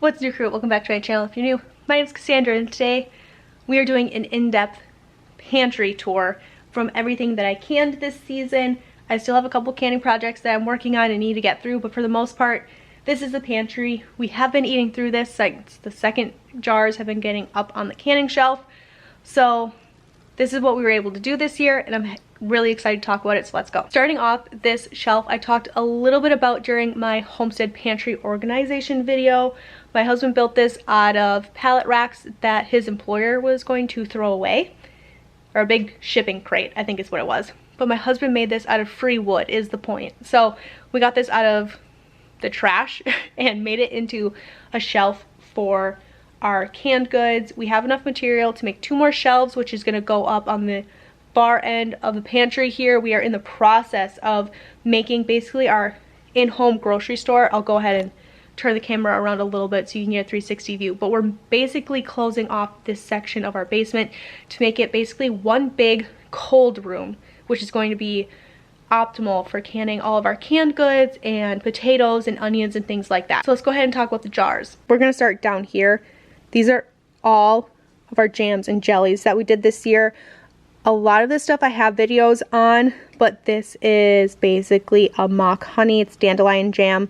What's new, crew? Welcome back to my channel. If you're new, my name is Cassandra, and today we are doing an in-depth pantry tour from everything that I canned this season. I still have a couple canning projects that I'm working on and need to get through, but for the most part, this is the pantry. We have been eating through this. Like, the second jars have been getting up on the canning shelf. So this is what we were able to do this year, and I'm really excited to talk about it, so let's go. Starting off this shelf, I talked a little bit about during my Homestead pantry organization video. My husband built this out of pallet racks that his employer was going to throw away, or a big shipping crate, I think is what it was. But my husband made this out of free wood, is the point. So we got this out of the trash and made it into a shelf for our canned goods. We have enough material to make 2 more shelves, which is going to go up on the far end of the pantry here. We are in the process of making basically our in-home grocery store. I'll go ahead and turn the camera around a little bit so you can get a 360 view, but we're basically closing off this section of our basement to make it basically one big cold room, which is going to be optimal for canning all of our canned goods and potatoes and onions and things like that. So let's go ahead and talk about the jars. We're going to start down here. These are all of our jams and jellies that we did this year. A lot of this stuff I have videos on, but this is basically a mock honey. It's dandelion jam.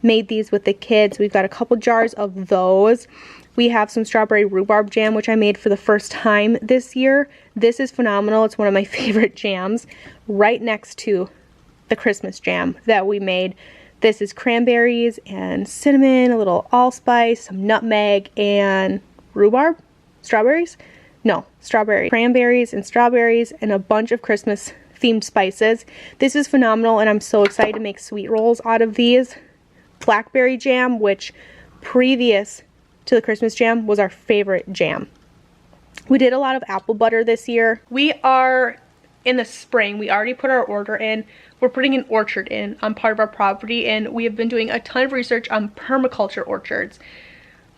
Made these with the kids. We've got a couple jars of those. We have some strawberry rhubarb jam, which I made for the first time this year. This is phenomenal. It's one of my favorite jams. Right next to the Christmas jam that we made. This is cranberries and cinnamon, a little allspice, some nutmeg, and rhubarb? Strawberries? No, strawberry. Cranberries and strawberries and a bunch of Christmas themed spices. This is phenomenal, and I'm so excited to make sweet rolls out of these. Blackberry jam, which previous to the Christmas jam was our favorite jam. We did a lot of apple butter this year. We are in the spring. We already put our order in. We're putting an orchard in on part of our property, and we have been doing a ton of research on permaculture orchards.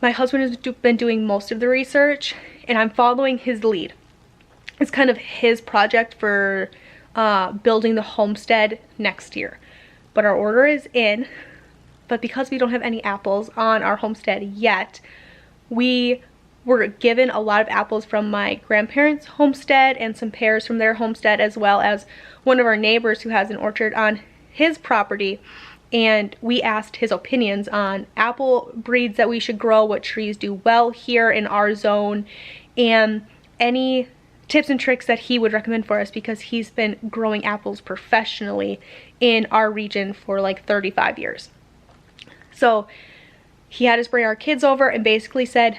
My husband has been doing most of the research, and I'm following his lead. It's kind of his project for building the homestead next year. But our order is in, but because we don't have any apples on our homestead yet, we were given a lot of apples from my grandparents' homestead and some pears from their homestead, as well as one of our neighbors who has an orchard on his property. And we asked his opinions on apple breeds that we should grow, what trees do well here in our zone, and any tips and tricks that he would recommend for us, because he's been growing apples professionally in our region for like 35 years. So he had us bring our kids over and basically said,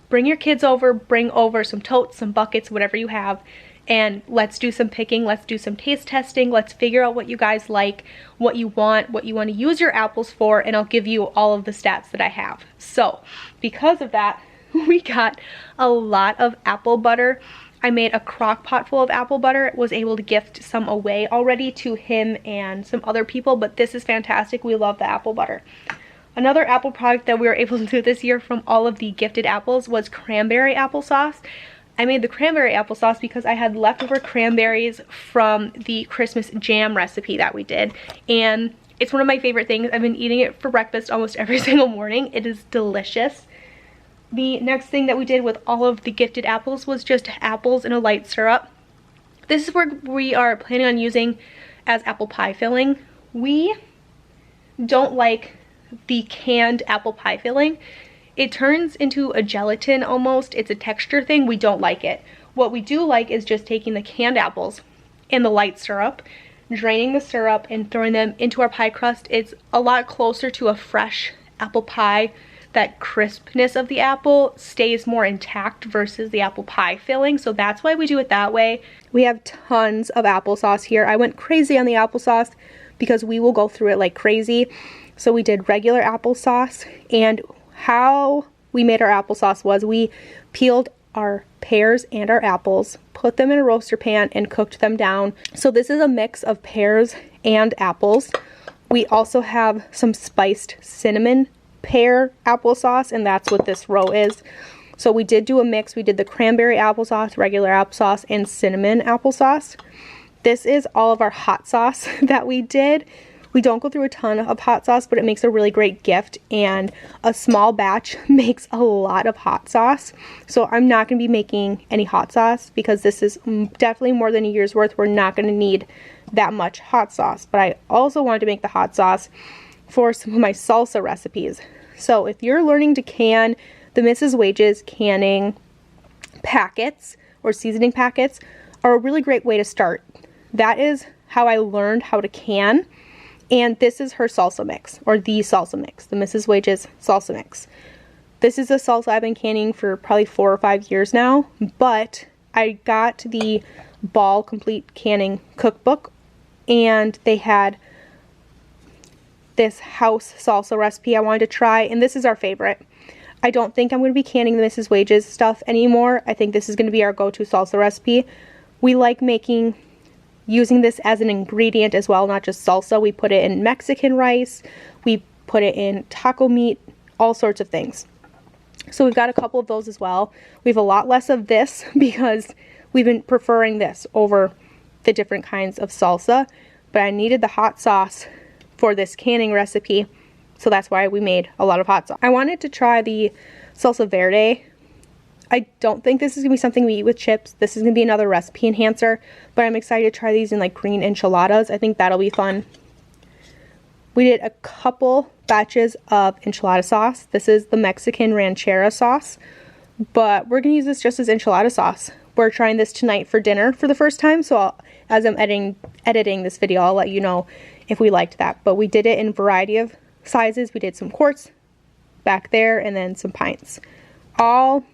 bring your kids over, bring over some totes, some buckets, whatever you have, and let's do some picking, let's do some taste testing, let's figure out what you guys like, what you want to use your apples for, and I'll give you all of the stats that I have. So because of that, we got a lot of apple butter. I made a crock pot full of apple butter, was able to gift some away already to him and some other people, but this is fantastic. We love the apple butter. Another apple product that we were able to do this year from all of the gifted apples was cranberry applesauce. I made the cranberry applesauce because I had leftover cranberries from the Christmas jam recipe that we did, and it's one of my favorite things. I've been eating it for breakfast almost every single morning. It is delicious. The next thing that we did with all of the gifted apples was just apples in a light syrup. This is what we are planning on using as apple pie filling. We don't like the canned apple pie filling. It turns into a gelatin almost. It's a texture thing. We don't like it. What we do like is just taking the canned apples and the light syrup, draining the syrup, and throwing them into our pie crust. It's a lot closer to a fresh apple pie. That crispness of the apple stays more intact versus the apple pie filling, so that's why we do it that way. We have tons of applesauce here. I went crazy on the applesauce because we will go through it like crazy. So we did regular applesauce, and how we made our applesauce was we peeled our pears and our apples, put them in a roaster pan, and cooked them down. So this is a mix of pears and apples. We also have some spiced cinnamon pear applesauce, and that's what this row is. So we did do a mix. We did the cranberry applesauce, regular applesauce, and cinnamon applesauce. This is all of our hot sauce that we did. We don't go through a ton of hot sauce, but it makes a really great gift, and a small batch makes a lot of hot sauce. So I'm not going to be making any hot sauce because this is definitely more than a year's worth. We're not going to need that much hot sauce, but I also wanted to make the hot sauce for some of my salsa recipes. So if you're learning to can, the Mrs. Wages canning packets or seasoning packets are a really great way to start. That is how I learned how to can, and this is her salsa mix, or the salsa mix, the Mrs. Wages salsa mix. This is a salsa I've been canning for probably 4 or 5 years now, but I got the Ball Complete Canning Cookbook, and they had this house salsa recipe I wanted to try, and this is our favorite. I don't think I'm going to be canning the Mrs. Wages stuff anymore. I think this is going to be our go-to salsa recipe. We like using this as an ingredient as well, not just salsa. We put it in Mexican rice, we put it in taco meat, all sorts of things. So we've got a couple of those as well. We have a lot less of this because we've been preferring this over the different kinds of salsa, but I needed the hot sauce for this canning recipe, so that's why we made a lot of hot sauce. I wanted to try the salsa verde. I don't think this is going to be something we eat with chips. This is going to be another recipe enhancer, but I'm excited to try these in like green enchiladas. I think that'll be fun. We did a couple batches of enchilada sauce. This is the Mexican ranchera sauce, but we're going to use this just as enchilada sauce. We're trying this tonight for dinner for the first time, so as I'm editing this video, I'll let you know if we liked that. But we did it in a variety of sizes. We did some quarts back there and then some pints. All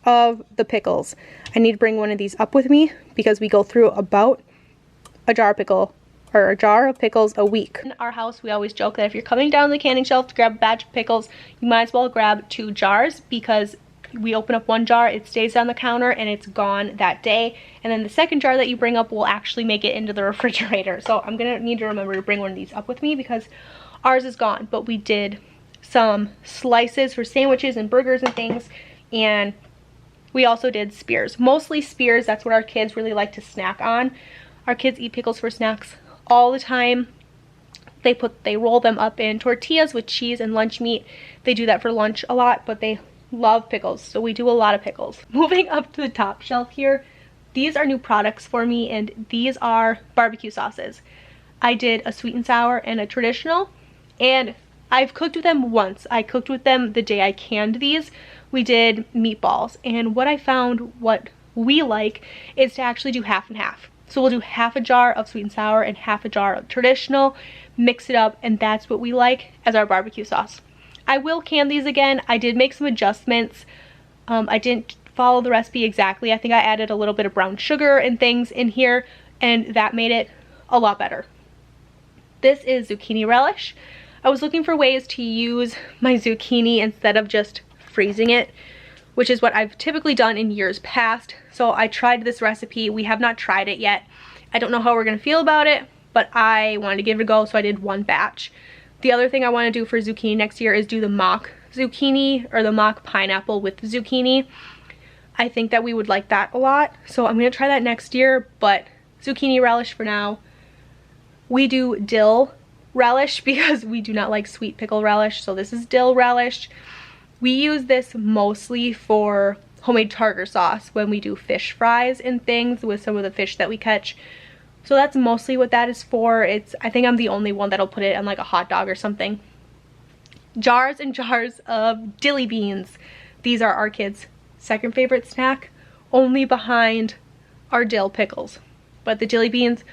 of the pickles. I need to bring one of these up with me because we go through about a jar of pickles a week. In our house, we always joke that if you're coming down the canning shelf to grab a batch of pickles, you might as well grab 2 jars, because we open up one jar, it stays on the counter, and it's gone that day. And then the second jar that you bring up will actually make it into the refrigerator. So I'm gonna need to remember to bring one of these up with me because ours is gone. But we did some slices for sandwiches and burgers and things, and we also did spears. Mostly spears, that's what our kids really like to snack on. Our kids eat pickles for snacks all the time. They roll them up in tortillas with cheese and lunch meat. They do that for lunch a lot, but they love pickles, so we do a lot of pickles. Moving up to the top shelf here, these are new products for me, and these are barbecue sauces. I did a sweet and sour and a traditional, and I've cooked with them once. I cooked with them the day I canned these. We did meatballs, and what I found, what we like, is to actually do half and half. So we'll do half a jar of sweet and sour and half a jar of traditional, mix it up, and that's what we like as our barbecue sauce. I will can these again. I did make some adjustments. I didn't follow the recipe exactly. I think I added a little bit of brown sugar and things in here, and that made it a lot better. This is zucchini relish. I was looking for ways to use my zucchini instead of just freezing it, which is what I've typically done in years past. So I tried this recipe. We have not tried it yet. I don't know how we're gonna feel about it, but I wanted to give it a go, so I did 1 batch. The other thing I want to do for zucchini next year is do the mock zucchini or the mock pineapple with zucchini. I think that we would like that a lot, so I'm going to try that next year, but zucchini relish for now. We do dill relish because we do not like sweet pickle relish, so this is dill relish. We use this mostly for homemade tartar sauce when we do fish fries and things with some of the fish that we catch. So that's mostly what that is for. I think I'm the only one that'll put it on like a hot dog or something. Jars and jars of dilly beans. These are our kids' second favorite snack, only behind our dill pickles. But the dilly beans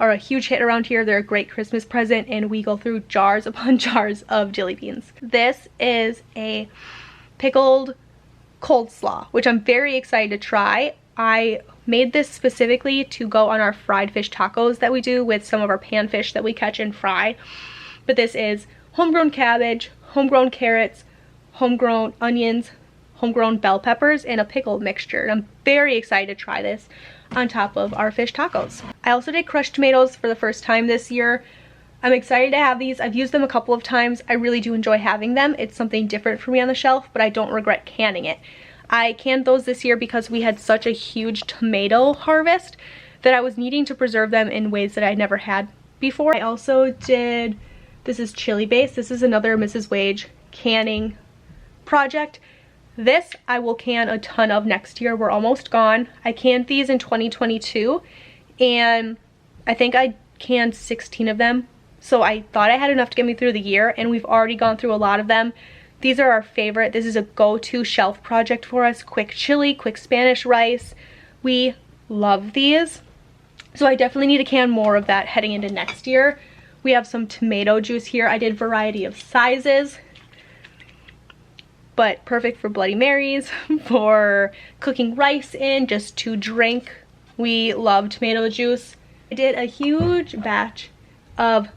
are a huge hit around here. They're a great Christmas present, and we go through jars upon jars of dilly beans. This is a pickled coleslaw, which I'm very excited to try. I made this specifically to go on our fried fish tacos that we do with some of our panfish that we catch and fry. But this is homegrown cabbage, homegrown carrots, homegrown onions, homegrown bell peppers, and a pickle mixture. And I'm very excited to try this on top of our fish tacos. I also did crushed tomatoes for the first time this year. I'm excited to have these. I've used them a couple of times. I really do enjoy having them. It's something different for me on the shelf, but I don't regret canning it. I canned those this year because we had such a huge tomato harvest that I was needing to preserve them in ways that I never had before. I also did This is chili base. This is another Mrs. Wage canning project. This I will can a ton of next year. We're almost gone. I canned these in 2022 and I think I canned 16 of them. So I thought I had enough to get me through the year, and we've already gone through a lot of them. These are our favorite. This is a go-to shelf project for us. Quick chili, quick Spanish rice. We love these. So I definitely need to can more of that heading into next year. We have some tomato juice here. I did variety of sizes, but perfect for Bloody Marys, for cooking rice in, just to drink. We love tomato juice. I did a huge batch of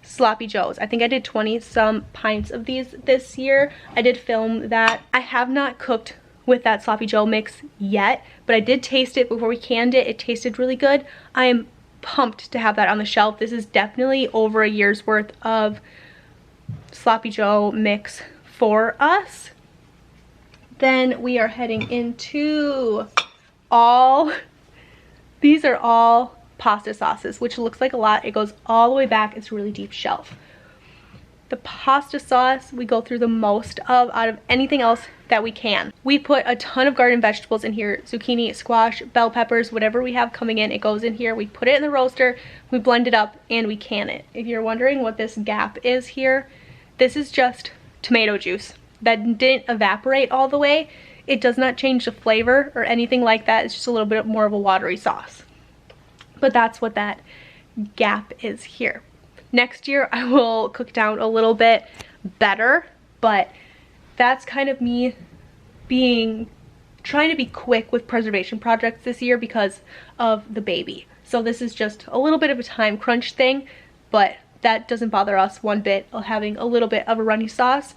sloppy joes. I think I did 20 some pints of these this year. I did film that. I have not cooked with that sloppy joe mix yet, but I did taste it before we canned it. It tasted really good. I am pumped to have that on the shelf. This is definitely over a year's worth of sloppy joe mix for us. Then we are heading into these are all pasta sauces, which looks like a lot. It goes all the way back. It's a really deep shelf. The pasta sauce we go through the most of out of anything else that we can. We put a ton of garden vegetables in here. Zucchini, squash, bell peppers, whatever we have coming in, it goes in here. We put it in the roaster, we blend it up, and we can it. If you're wondering what this gap is here, this is just tomato juice that didn't evaporate all the way. It does not change the flavor or anything like that. It's just a little bit more of a watery sauce. But that's what that gap is here. Next year I will cook down a little bit better, but that's kind of me trying to be quick with preservation projects this year because of the baby. So this is just a little bit of a time crunch thing, but that doesn't bother us one bit of having a little bit of a runny sauce,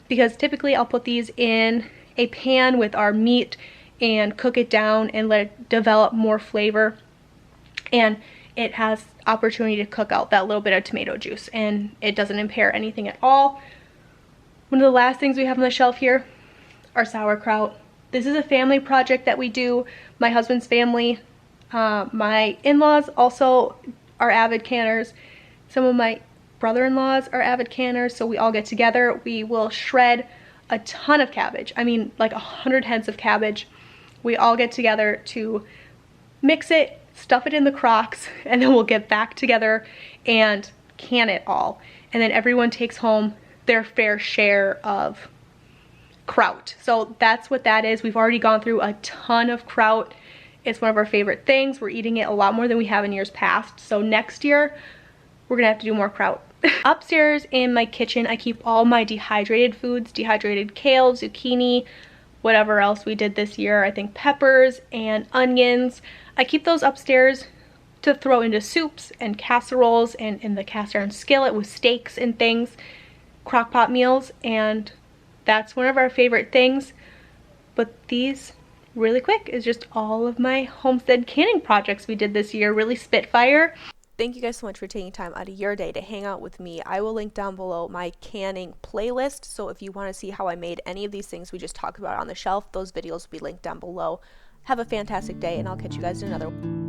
because typically I'll put these in a pan with our meat and cook it down and let it develop more flavor, and it has opportunity to cook out that little bit of tomato juice and it doesn't impair anything at all. One of the last things we have on the shelf here are sauerkraut. This is a family project that we do. My husband's family, my in-laws also are avid canners. Some of my brother-in-laws are avid canners, so we all get together. We will shred a ton of cabbage. I mean, like 100 heads of cabbage. We all get together to mix it, stuff it in the crocks, and then we'll get back together and can it all. And then everyone takes home their fair share of kraut. So that's what that is. We've already gone through a ton of kraut. It's one of our favorite things. We're eating it a lot more than we have in years past. So next year, we're gonna have to do more kraut. Upstairs in my kitchen, I keep all my dehydrated foods, dehydrated kale, zucchini, whatever else we did this year. I think peppers and onions. I keep those upstairs to throw into soups and casseroles and in the cast iron skillet with steaks and things, crock pot meals, and that's one of our favorite things. But these, really quick, is just all of my homestead canning projects we did this year. Really spitfire. Thank you guys so much for taking time out of your day to hang out with me. I will link down below my canning playlist, so if you want to see how I made any of these things we just talked about on the shelf, those videos will be linked down below. Have a fantastic day, and I'll catch you guys in another one.